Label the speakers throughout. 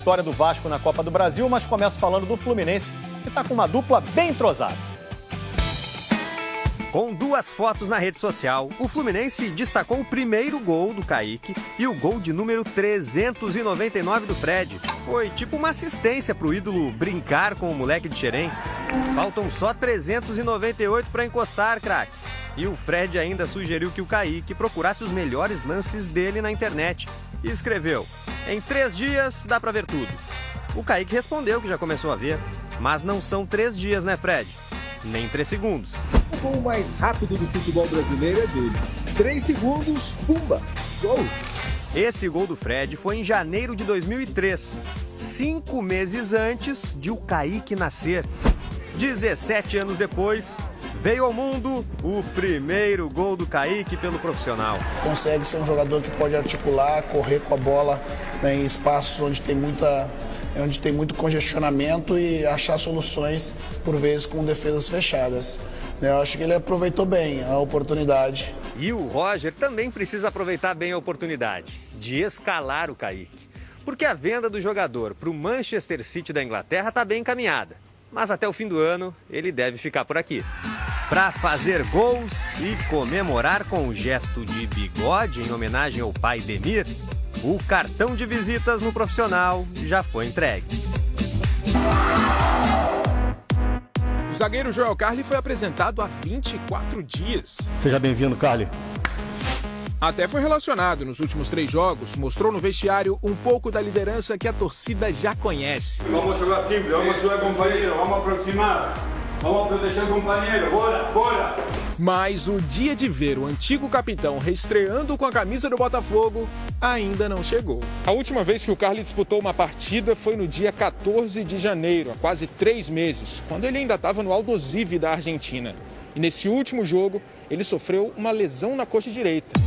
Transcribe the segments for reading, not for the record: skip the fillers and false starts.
Speaker 1: vitória do Vasco na Copa do Brasil, mas começo falando do Fluminense, que está com uma dupla bem entrosada.
Speaker 2: Com 2 fotos na rede social, o Fluminense destacou o primeiro gol do Kaique e o gol de número 399 do Fred. Foi tipo uma assistência pro ídolo brincar com o moleque de Xerém. Faltam só 398 para encostar, craque. E o Fred ainda sugeriu que o Kaique procurasse os melhores lances dele na internet. E escreveu: em 3 dias dá pra ver tudo. O Kaique respondeu que já começou a ver. Mas não são 3 dias, né, Fred? Nem 3 segundos.
Speaker 3: O gol mais rápido do futebol brasileiro é dele. 3 segundos, pumba, gol.
Speaker 2: Esse gol do Fred foi em janeiro de 2003, 5 meses antes de o Kaique nascer. 17 anos depois, veio ao mundo o primeiro gol do Kaique pelo profissional.
Speaker 4: Consegue ser um jogador que pode articular, correr com a bola, né, em espaços onde tem muito congestionamento e achar soluções, por vezes, com defesas fechadas. Eu acho que ele aproveitou bem a oportunidade.
Speaker 2: E o Roger também precisa aproveitar bem a oportunidade de escalar o Kaique. Porque a venda do jogador para o Manchester City da Inglaterra está bem encaminhada. Mas até o fim do ano, ele deve ficar por aqui. Para fazer gols e comemorar com o gesto de bigode em homenagem ao pai Demir, o cartão de visitas no profissional já foi entregue.
Speaker 5: O zagueiro Joel Carli foi apresentado há 24 dias.
Speaker 1: Seja bem-vindo, Carli.
Speaker 5: Até foi relacionado nos últimos 3 jogos, mostrou no vestiário um pouco da liderança que a torcida já conhece.
Speaker 6: Vamos jogar simples, vamos jogar companheiro, vamos aproximar, vamos proteger o companheiro, bora!
Speaker 5: Mas o dia de ver o antigo capitão reestreando com a camisa do Botafogo ainda não chegou. A última vez que o Carli disputou uma partida foi no dia 14 de janeiro, há quase 3 meses, quando ele ainda estava no Aldosivi da Argentina. E nesse último jogo, ele sofreu uma lesão na coxa direita.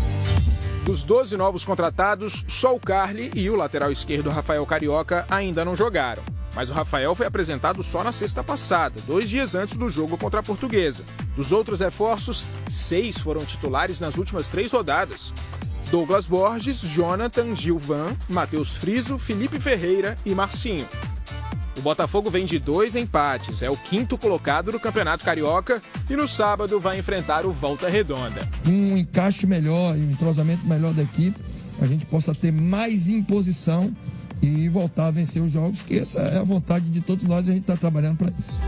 Speaker 5: Dos 12 novos contratados, só o Carli e o lateral esquerdo Rafael Carioca ainda não jogaram. Mas o Rafael foi apresentado só na sexta passada, 2 dias antes do jogo contra a Portuguesa. Dos outros reforços, 6 foram titulares nas últimas 3 rodadas. Douglas Borges, Jonathan, Gilvan, Matheus Friso, Felipe Ferreira e Marcinho. O Botafogo vem de 2 empates, é o 5º colocado do Campeonato Carioca e no sábado vai enfrentar o Volta Redonda.
Speaker 7: Um encaixe melhor e um entrosamento melhor da equipe, a gente possa ter mais imposição e voltar a vencer os jogos, que essa é a vontade de todos nós e a gente está trabalhando para isso.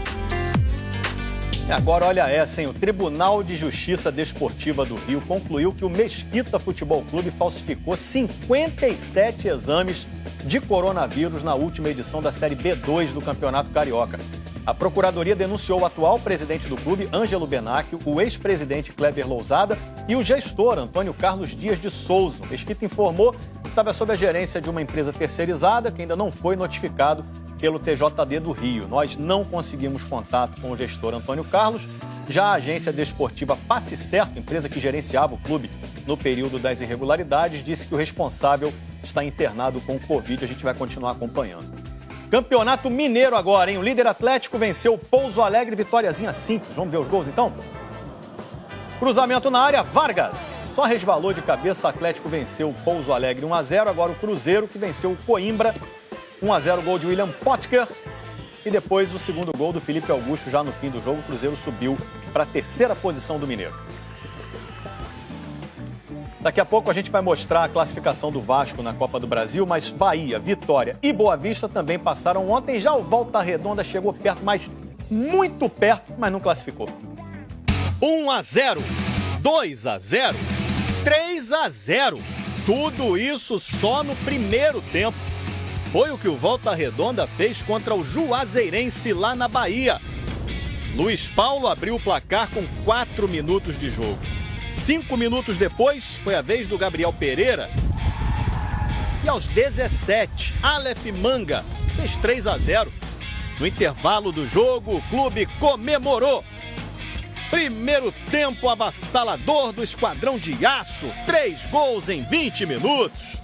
Speaker 1: Agora olha essa, hein? O Tribunal de Justiça Desportiva do Rio concluiu que o Mesquita Futebol Clube falsificou 57 exames de coronavírus na última edição da Série B2 do Campeonato Carioca. A Procuradoria denunciou o atual presidente do clube, Ângelo Benacchio, o ex-presidente Kleber Lousada e o gestor, Antônio Carlos Dias de Souza. O Mesquita informou que estava sob a gerência de uma empresa terceirizada que ainda não foi notificado pelo TJD do Rio. Nós não conseguimos contato com o gestor Antônio Carlos. Já a agência desportiva Passe Certo, empresa que gerenciava o clube no período das irregularidades, disse que o responsável está internado com Covid. A gente vai continuar acompanhando. Campeonato Mineiro agora, hein? O líder Atlético venceu o Pouso Alegre, vitóriazinha simples. Vamos ver os gols, então? Cruzamento na área, Vargas. Só resvalou de cabeça, o Atlético venceu o Pouso Alegre 1-0. Agora o Cruzeiro, que venceu o Coimbra 1-0, gol de William Potker. E depois o segundo gol do Felipe Augusto, já no fim do jogo. O Cruzeiro subiu para a 3ª posição do Mineiro. Daqui a pouco a gente vai mostrar a classificação do Vasco na Copa do Brasil, mas Bahia, Vitória e Boa Vista também passaram ontem. Já o Volta Redonda chegou perto, mas muito perto, mas não classificou. 1-0, 2-0, 3-0. Tudo isso só no primeiro tempo. Foi o que o Volta Redonda fez contra o Juazeirense lá na Bahia. Luiz Paulo abriu o placar com 4 minutos de jogo. 5 minutos depois, foi a vez do Gabriel Pereira. E aos 17, Aleph Manga fez 3-0. No intervalo do jogo, o clube comemorou. Primeiro tempo avassalador do Esquadrão de Aço. 3 gols em 20 minutos.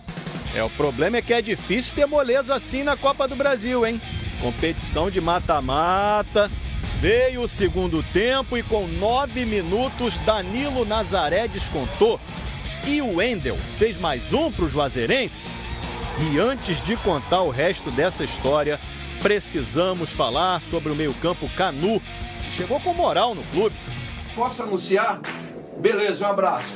Speaker 1: O problema é que é difícil ter moleza assim na Copa do Brasil, hein? Competição de mata-mata. Veio o segundo tempo e com 9 minutos, Danilo Nazaré descontou. E o Wendel fez mais um para o Juazeirense. E antes de contar o resto dessa história, precisamos falar sobre o meio-campo Canu, que chegou com moral no clube.
Speaker 8: Posso anunciar? Beleza, um abraço.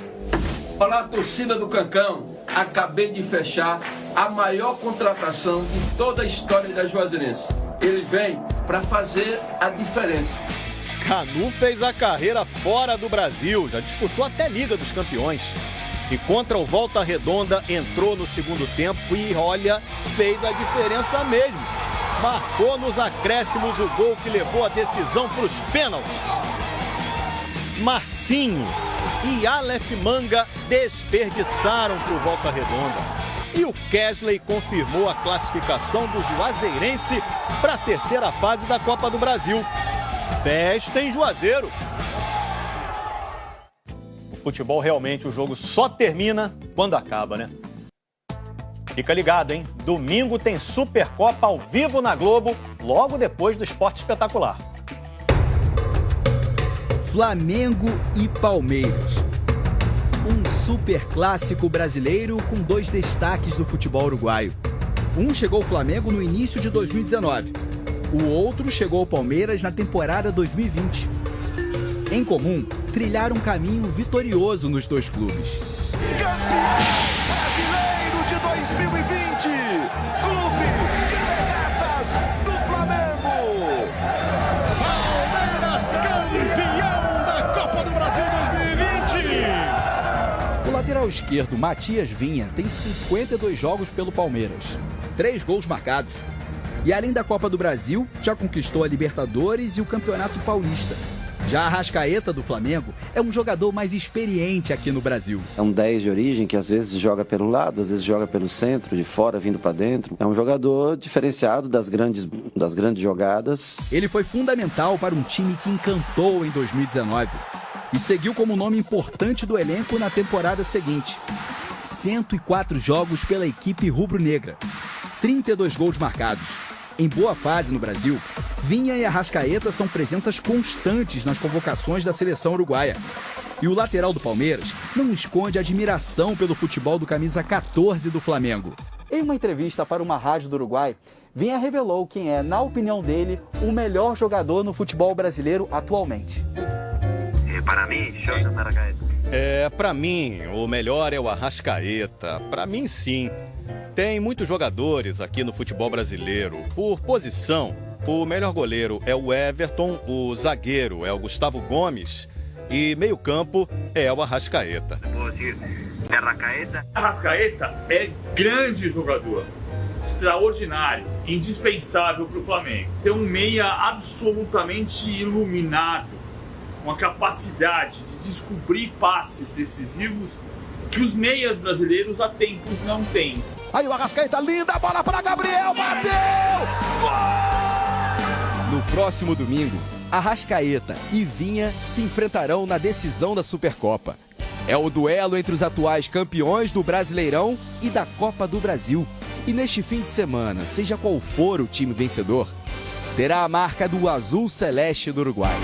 Speaker 8: Olá, torcida do Cancão. Acabei de fechar a maior contratação de toda a história da Juazeirense. Ele vem para fazer a diferença.
Speaker 1: Canu fez a carreira fora do Brasil, já disputou até Liga dos Campeões. E contra o Volta Redonda entrou no segundo tempo e, olha, fez a diferença mesmo. Marcou nos acréscimos o gol que levou a decisão para os pênaltis. Marcinho e Aleph Manga desperdiçaram para o Volta Redonda. E o Kesley confirmou a classificação do Juazeirense para a terceira fase da Copa do Brasil. Festa em Juazeiro. O futebol realmente, o jogo só termina quando acaba, né? Fica ligado, hein? Domingo tem Supercopa ao vivo na Globo, logo depois do Esporte Espetacular.
Speaker 9: Flamengo e Palmeiras. Um super clássico brasileiro com dois destaques do futebol uruguaio. Um chegou ao Flamengo no início de 2019. O outro chegou ao Palmeiras na temporada 2020. Em comum, trilharam um caminho vitorioso nos dois clubes.
Speaker 10: Campeão brasileiro de 2020! Clube de Regatas do Flamengo!
Speaker 11: Palmeiras campeão da Copa do Brasil 2020!
Speaker 9: O lateral esquerdo, Matias Vinha, tem 52 jogos pelo Palmeiras. 3 gols marcados. E além da Copa do Brasil, já conquistou a Libertadores e o Campeonato Paulista. Já a Arrascaeta do Flamengo é um jogador mais experiente aqui no Brasil.
Speaker 12: É um 10 de origem que às vezes joga pelo lado, às vezes joga pelo centro, de fora vindo para dentro. É um jogador diferenciado das grandes jogadas.
Speaker 9: Ele foi fundamental para um time que encantou em 2019 e seguiu como nome importante do elenco na temporada seguinte. 104 jogos pela equipe rubro-negra, 32 gols marcados. Em boa fase no Brasil, Vinha e Arrascaeta são presenças constantes nas convocações da seleção uruguaia. E o lateral do Palmeiras não esconde admiração pelo futebol do camisa 14 do Flamengo. Em uma entrevista para uma rádio do Uruguai, Vinha revelou quem é, na opinião dele, o melhor jogador no futebol brasileiro atualmente.
Speaker 13: Para mim, Jonathan Arrascaeta.
Speaker 1: Para mim, o melhor é o Arrascaeta. Para mim, sim. Tem muitos jogadores aqui no futebol brasileiro. Por posição, o melhor goleiro é o Everton, o zagueiro é o Gustavo Gomes e meio-campo é o Arrascaeta.
Speaker 14: Arrascaeta é grande jogador, extraordinário, indispensável para o Flamengo. Tem um meia absolutamente iluminado, uma capacidade de descobrir passes decisivos que os meias brasileiros há tempos não têm.
Speaker 10: Aí o Arrascaeta, linda bola para Gabriel, bateu! Gol!
Speaker 9: No próximo domingo, Arrascaeta e Vinha se enfrentarão na decisão da Supercopa. É o duelo entre os atuais campeões do Brasileirão e da Copa do Brasil. E neste fim de semana, seja qual for o time vencedor, terá a marca do azul celeste do Uruguai.